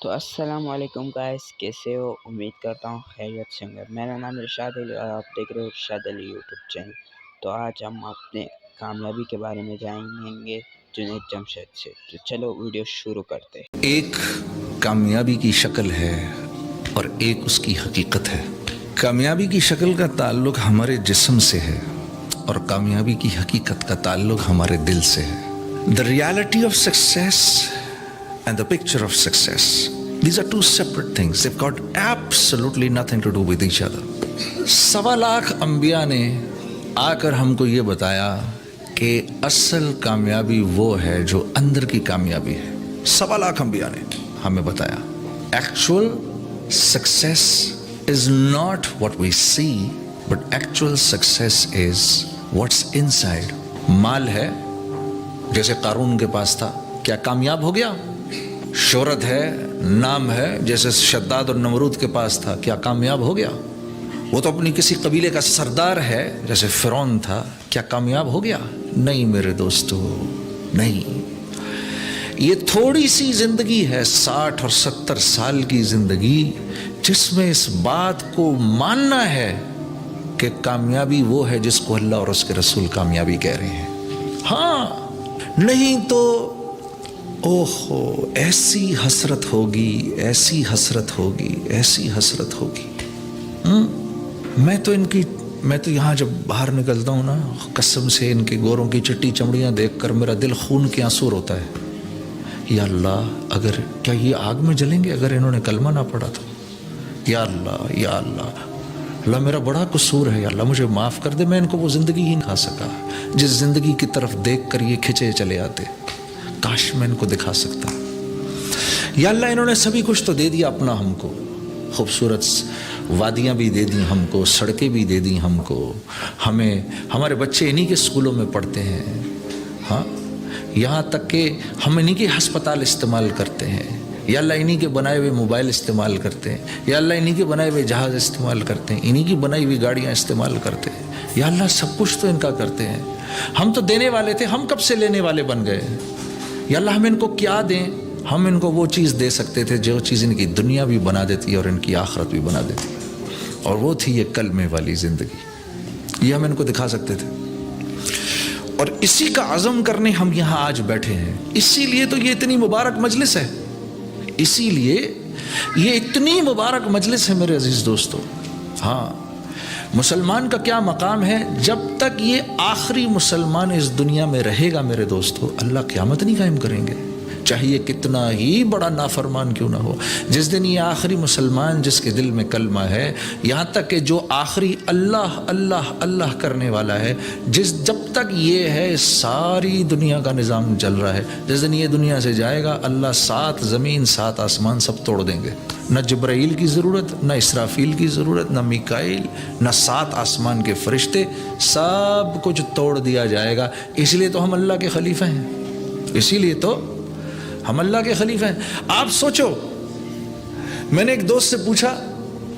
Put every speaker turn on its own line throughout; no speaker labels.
تو السلام علیکم گائس، کیسے ہو؟ امید کرتا ہوں خیریت سے ہوں گے۔ میرا نام ارشاد علی اور آپ دیکھ رہے ہو ارشاد علی یوٹیوب چینل۔ تو آج ہم اپنے کامیابی کے بارے میں جانیں گے جنید جمشید سے۔ تو چلو ویڈیو شروع کرتے ہیں۔
ایک کامیابی کی شکل ہے اور ایک اس کی حقیقت ہے۔ کامیابی کی شکل کا تعلق ہمارے جسم سے ہے اور کامیابی کی حقیقت کا تعلق ہمارے دل سے ہے۔ The reality of success and the picture of success, these are two separate things. They've got absolutely nothing to do with each other. 1.25 lakh انبیاء نے آ کر ہم کو یہ بتایا کہ اصل کامیابی وہ ہے جو اندر کی کامیابی ہے۔ 1.25 لاکھ انبیاء نے ہمیں بتایا actual success is not what we see, but actual success is what's inside. مال ہے جیسے قارون کے پاس تھا، کیا کامیاب ہو گیا؟ شہرت ہے، نام ہے جیسے شداد اور نمرود کے پاس تھا، کیا کامیاب ہو گیا؟ وہ تو اپنی کسی قبیلے کا سردار ہے جیسے فرعون تھا، کیا کامیاب ہو گیا؟ نہیں میرے دوستو، نہیں۔ یہ تھوڑی سی زندگی ہے، 60 اور 70 سال کی زندگی، جس میں اس بات کو ماننا ہے کہ کامیابی وہ ہے جس کو اللہ اور اس کے رسول کامیابی کہہ رہے ہیں۔ ہاں، نہیں تو اوہو ایسی حسرت ہوگی، ایسی حسرت ہوگی، ایسی حسرت ہوگی۔ میں تو یہاں جب باہر نکلتا ہوں نا، قسم سے ان کے گوروں کی چٹی چمڑیاں دیکھ کر میرا دل خون کے آنسو روتا ہے۔ یا اللہ، اگر کیا یہ آگ میں جلیں گے اگر انہوں نے کلمہ نہ پڑھا تو؟ یا اللہ، یا اللہ، اللہ میرا بڑا قصور ہے، یا اللہ مجھے معاف کر دے، میں ان کو وہ زندگی ہی نہیں کھا سکا جس زندگی کی طرف دیکھ کر یہ کھچے چلے آتے، کاش میں ان کو دکھا سکتا۔ یا اللہ انہوں نے سبھی کچھ تو دے دیا اپنا ہم کو، خوبصورت وادیاں بھی دے دیں ہم کو، سڑکیں بھی دے دیں ہم کو، ہمارے بچے انہی کے اسکولوں میں پڑھتے ہیں، ہاں، یہاں تک کہ ہم انہی کے ہسپتال استعمال کرتے ہیں، یا اللہ انہی کے بنائے ہوئے موبائل استعمال کرتے ہیں، یا اللہ انہی کے بنائے ہوئے جہاز استعمال کرتے ہیں، انہی کی بنائی ہوئی گاڑیاں استعمال کرتے ہیں۔ یا اللہ سب کچھ تو ان کا کرتے ہیں، ہم تو دینے والے تھے، ہم کب سے لینے والے بن گئے؟ یا اللہ ہم ان کو کیا دیں؟ ہم ان کو وہ چیز دے سکتے تھے جو چیز ان کی دنیا بھی بنا دیتی اور ان کی آخرت بھی بنا دیتی، اور وہ تھی یہ کلمے والی زندگی، یہ ہم ان کو دکھا سکتے تھے۔ اور اسی کا عزم کرنے ہم یہاں آج بیٹھے ہیں، اسی لیے تو یہ اتنی مبارک مجلس ہے، اسی لیے یہ اتنی مبارک مجلس ہے میرے عزیز دوستو۔ ہاں، مسلمان کا کیا مقام ہے؟ جب تک یہ آخری مسلمان اس دنیا میں رہے گا میرے دوستو، اللہ قیامت نہیں قائم کریں گے، چاہے یہ کتنا ہی بڑا نافرمان کیوں نہ ہو۔ جس دن یہ آخری مسلمان جس کے دل میں کلمہ ہے، یہاں تک کہ جو آخری اللہ اللہ اللہ کرنے والا ہے، جب تک یہ ہے ساری دنیا کا نظام چل رہا ہے، جس دن یہ دنیا سے جائے گا، اللہ 7 زمین 7 آسمان سب توڑ دیں گے، نہ جبرائیل کی ضرورت، نہ اسرافیل کی ضرورت، نہ میکائیل، نہ 7 آسمان کے فرشتے، سب کچھ توڑ دیا جائے گا۔ اس لیے تو ہم اللہ کے خلیفہ ہیں، اسی لیے تو ہم اللہ کے خلیفہ ہیں۔ آپ سوچو، میں نے ایک دوست سے پوچھا،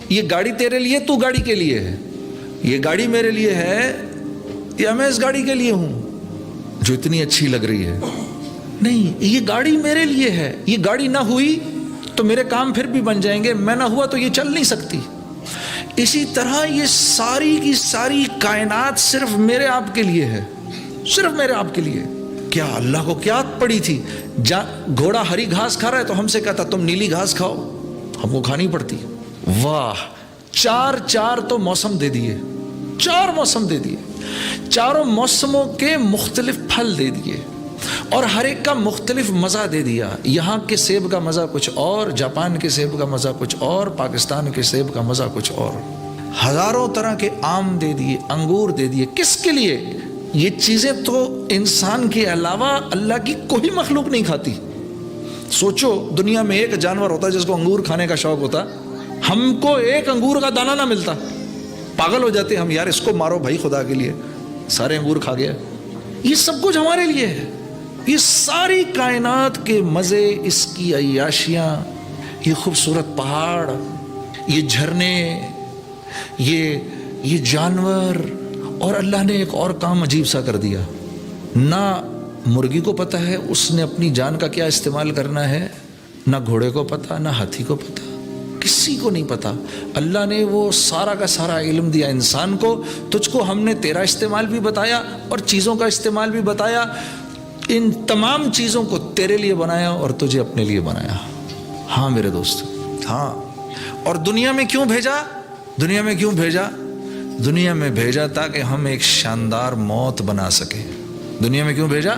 یہ گاڑی تیرے لیے، تو گاڑی کے لیے ہے؟ یہ گاڑی میرے لیے ہے یا میں اس گاڑی کے لیے ہوں جو اتنی اچھی لگ رہی ہے؟ نہیں، یہ گاڑی میرے لیے ہے، یہ گاڑی نہ ہوئی تو میرے کام پھر بھی بن جائیں گے، میں نہ ہوا تو یہ چل نہیں سکتی۔ اسی طرح یہ ساری کی ساری کائنات صرف میرے آپ کے لیے ہے، صرف میرے آپ کے لیے۔ کیا اللہ کو کیا پڑی تھی؟ گھوڑا ہری گھاس کھا رہا ہے تو ہم سے کہتا تم نیلی گھاس کھاؤ، ہم کو کھانی پڑتی۔ واہ، 4 تو موسم دے دیے، 4 موسم دے دیے، چاروں موسموں کے مختلف پھل دے دیے، اور ہر ایک کا مختلف مزہ دے دیا۔ یہاں کے سیب کا مزہ کچھ اور، جاپان کے سیب کا مزہ کچھ اور، پاکستان کے سیب کا مزہ کچھ اور، ہزاروں طرح کے آم دے دیے، انگور دے دیے۔ کس کے لیے؟ یہ چیزیں تو انسان کے علاوہ اللہ کی کوئی مخلوق نہیں کھاتی۔ سوچو، دنیا میں ایک جانور ہوتا ہے جس کو انگور کھانے کا شوق ہوتا، ہم کو ایک انگور کا دانہ نہ ملتا، پاگل ہو جاتے ہم، یار اس کو مارو بھائی خدا کے لیے، سارے انگور کھا گیا۔ یہ سب کچھ ہمارے لیے ہے، یہ ساری کائنات کے مزے، اس کی عیاشیاں، یہ خوبصورت پہاڑ، یہ جھرنے، یہ جانور۔ اور اللہ نے ایک اور کام عجیب سا کر دیا، نہ مرغی کو پتہ ہے اس نے اپنی جان کا کیا استعمال کرنا ہے، نہ گھوڑے کو پتا نہ ہاتھی کو پتا، کسی کو نہیں پتا۔ اللہ نے وہ سارا کا سارا علم دیا انسان کو، تجھ کو ہم نے تیرا استعمال بھی بتایا اور چیزوں کا استعمال بھی بتایا، ان تمام چیزوں کو تیرے لیے بنایا اور تجھے اپنے لیے بنایا۔ ہاں میرے دوست، ہاں۔ اور دنیا میں کیوں بھیجا؟ دنیا میں کیوں بھیجا؟ دنیا میں بھیجا تاکہ ہم ایک شاندار موت بنا سکیں۔ دنیا میں کیوں بھیجا؟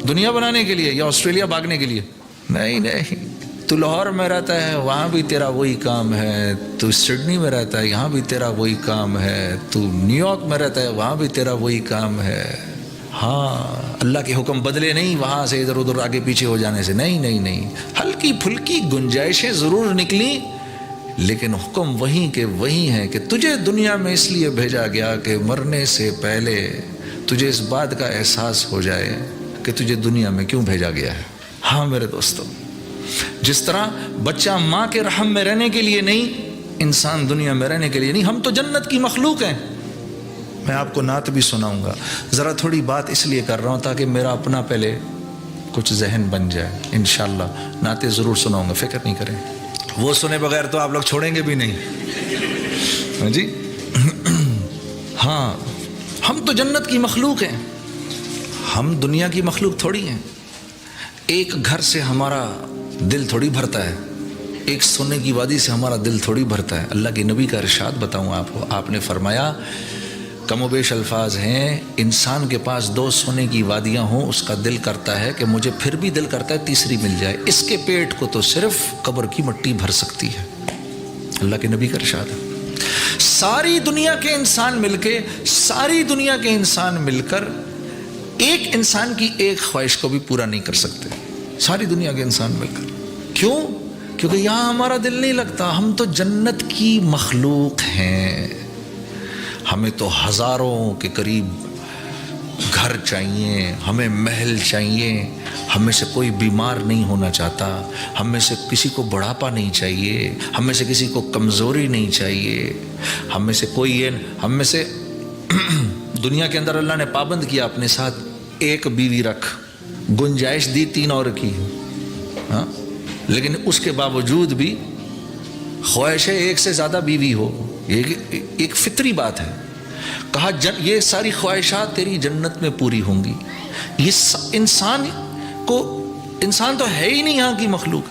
دنیا بنانے کے لیے یا آسٹریلیا بھاگنے کے لیے؟ نہیں نہیں، تو لاہور میں رہتا ہے وہاں بھی تیرا وہی کام ہے، تو سڈنی میں رہتا ہے یہاں بھی تیرا وہی کام ہے، تو نیو یارک میں رہتا ہے وہاں بھی تیرا وہی کام ہے۔ ہاں، اللہ کے حکم بدلے نہیں وہاں سے ادھر ادھر آگے پیچھے ہو جانے سے، نہیں نہیں نہیں، ہلکی پھلکی گنجائشیں ضرور نکلیں، لیکن حکم وہیں کے وہیں ہے کہ تجھے دنیا میں اس لیے بھیجا گیا کہ مرنے سے پہلے تجھے اس بات کا احساس ہو جائے کہ تجھے دنیا میں کیوں بھیجا گیا ہے۔ ہاں میرے دوستو، جس طرح بچہ ماں کے رحم میں رہنے کے لیے نہیں، انسان دنیا میں رہنے کے لیے نہیں، ہم تو جنت کی مخلوق ہیں۔ میں آپ کو نعت بھی سناؤں گا، ذرا تھوڑی بات اس لیے کر رہا ہوں تاکہ میرا اپنا پہلے کچھ ذہن بن جائے۔ انشاءاللہ نعتیں ضرور سناؤں گا، فکر نہیں کریں، وہ سنے بغیر تو آپ لوگ چھوڑیں گے بھی نہیں جی۔ ہاں، ہم تو جنت کی مخلوق ہیں، ہم دنیا کی مخلوق تھوڑی ہیں۔ ایک گھر سے ہمارا دل تھوڑی بھرتا ہے، ایک سونے کی وادی سے ہمارا دل تھوڑی بھرتا ہے۔ اللہ کے نبی کا ارشاد بتاؤں آپ کو، آپ نے فرمایا، کم و بیش الفاظ ہیں، انسان کے پاس 2 سونے کی وادیاں ہوں، اس کا دل کرتا ہے کہ مجھے پھر بھی دل کرتا ہے تیسری مل جائے، اس کے پیٹ کو تو صرف قبر کی مٹی بھر سکتی ہے۔ اللہ کے نبی کا ارشاد ہے۔ ساری دنیا کے انسان مل کے، ساری دنیا کے انسان مل کر ایک انسان کی ایک خواہش کو بھی پورا نہیں کر سکتے، ساری دنیا کے انسان مل کر۔ کیوں؟ کیونکہ یہاں ہمارا دل نہیں لگتا، ہم تو جنت کی مخلوق ہیں۔ ہمیں تو ہزاروں کے قریب گھر چاہیے، ہمیں محل چاہیے، ہم میں سے کوئی بیمار نہیں ہونا چاہتا، ہم میں سے کسی کو بڑھاپا نہیں چاہیے، ہم میں سے کسی کو کمزوری نہیں چاہیے، ہم میں سے کوئی ہم میں سے دنیا کے اندر اللہ نے پابند کیا اپنے ساتھ ایک بیوی رکھ، گنجائش دی 3 اور کی، ہاں، لیکن اس کے باوجود بھی خواہش ہے ایک سے زیادہ بیوی ہو، یہ ایک فطری بات ہے۔ کہا یہ ساری خواہشات تیری جنت میں پوری ہوں گی۔ یہ انسان تو ہے ہی نہیں یہاں کی مخلوق۔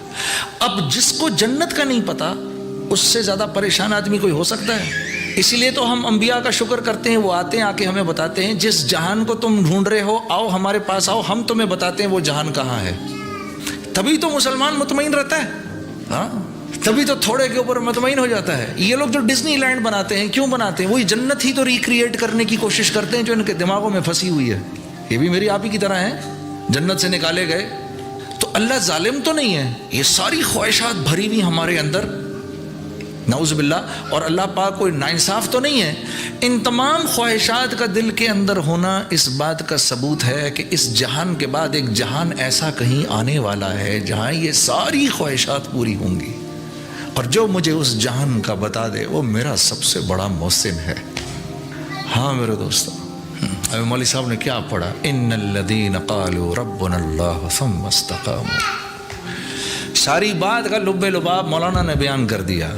اب جس کو جنت کا نہیں پتا، اس سے زیادہ پریشان آدمی کوئی ہو سکتا ہے؟ اسی لیے تو ہم انبیاء کا شکر کرتے ہیں، وہ آتے ہیں، آ کے ہمیں بتاتے ہیں جس جہان کو تم ڈھونڈ رہے ہو آؤ ہمارے پاس آؤ، ہم تمہیں بتاتے ہیں وہ جہان کہاں ہے۔ تبھی تو مسلمان مطمئن رہتا ہے، ہاں، تبھی تو تھوڑے کے اوپر مطمئن ہو جاتا ہے۔ یہ لوگ جو ڈزنی لینڈ بناتے ہیں، کیوں بناتے ہیں؟ وہی جنت ہی تو ریکریٹ کرنے کی کوشش کرتے ہیں جو ان کے دماغوں میں پھنسی ہوئی ہے۔ یہ بھی میری آپ ہی کی طرح ہیں، جنت سے نکالے گئے۔ تو اللہ ظالم تو نہیں ہے، یہ ساری خواہشات بھری ہوئی ہمارے اندر، نعوذ باللہ، اور اللہ پاک کوئی ناانصاف تو نہیں ہے۔ ان تمام خواہشات کا دل کے اندر ہونا اس بات کا ثبوت ہے کہ اس جہان کے بعد ایک جہان ایسا کہیں آنے والا ہے جہاں یہ ساری خواہشات پوری ہوں گی، اور جو مجھے اس جہان کا بتا دے وہ میرا سب سے بڑا محسن ہے۔ ہاں میرے دوستو، ابھی مولوی صاحب نے کیا پڑھا؟ ان الذین قالوا ربنا اللہ ثم استقاموا۔ ساری بات کا لب لباب مولانا نے بیان کر دیا۔